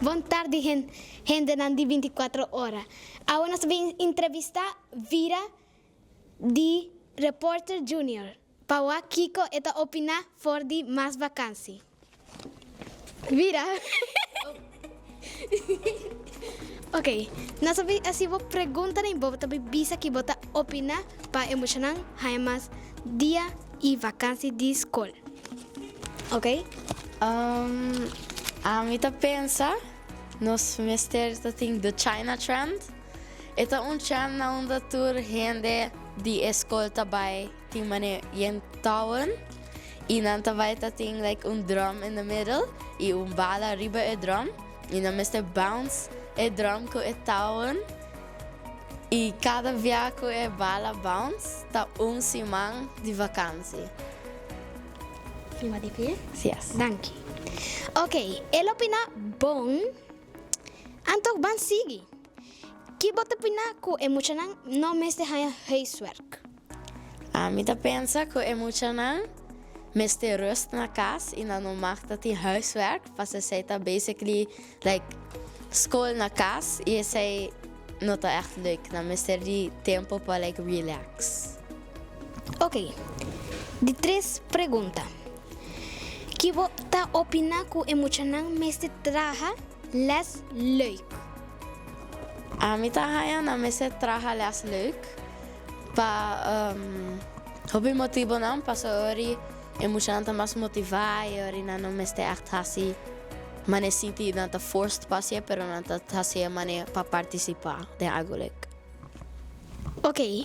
Bom tarde, gente de 24 horas. Agora nós vamos entrevistar Vira, de Reporter Junior. Para Kiko eta opinar for de mais vacância. Vira. Ok, nós vamos assim vou perguntar em boa também bisa que bota opinar para emocionar mais dia e vacância de escola. Ok? A mita pensa nos mister tating do China trend. Ito trend na onda tur gente di escola tabay ting mane yen taon. E nan tabay tating like drum in the middle e bala riba e drum. E na mister bounce e drum ko e taon. E cada via ko e bala bounce ta simang di vacância. Filma de pie? Yes. Danke. Ok, ele opina bom. Antok ban sigi. Que bota opina ku emocionang no meste haya huiswerk. A mita pensa que emocionang meste rust na casa e não maakt dat die huiswerk. Pas ze tá basically like school na casa e ze não tá echt leuk. Na meste die tempo para like relax. Ok. De três perguntas. Que bota opina ku emocionang meste traha les leuk. A mita haya na meste traha les leuk. Pa hobby motivo não passa ori emocionante mas motivar e ori na não meste echt hasi. Mane sinti na ta forced passie pero na ta hasi mane pa participar de algo leuk. Ok.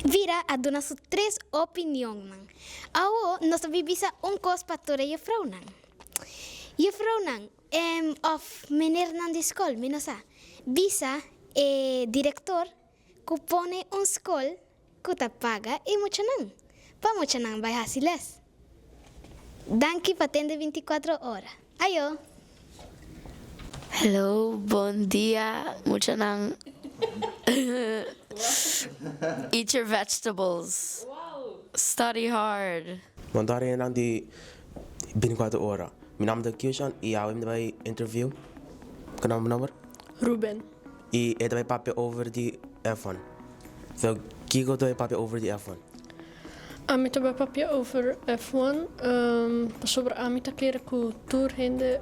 Vira a donar su três opiniões, man. Agora, nós vamos coisa para a vrouw, nan. Je vrouw, nan, of meneer nan de escola, menosa. Bisa, diretor, que pone escola, que ta paga e mucho nan. Pa mucho nan vai hasiles. Danke para atender 24 horas. Ayo. Hello, bom dia, mucho nang. Eat your vegetables. Wow. Study hard. Mandare lang di 24 ora. Minam da kyushan I awim da interview. Kanam number? Ruben. I eda vai papia over di F1. Zo Kiko da papia over di F1. Amita ba papia over F1. Sobre amita kere ku tour hende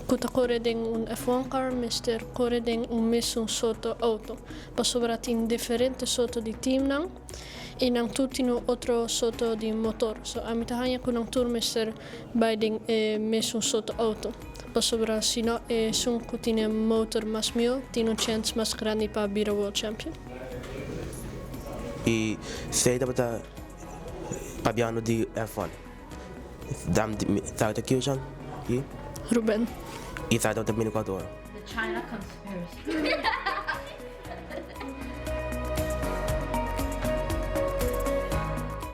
kuta kore ding F1 car, mister kore ding mis soto auto. Sobre tin differente soto di team nang. E nang tutti no otro soto di motor. So amita hanya ku nang tour mister by ding mis soto auto. Sobre sino sun ku tine motor mas mio, tino chance mas grande pa bira world champion. I sei da bata pabiano di F1. Dam da kyushan. I Ruben. I sai da 24 ora. The China conspiracy.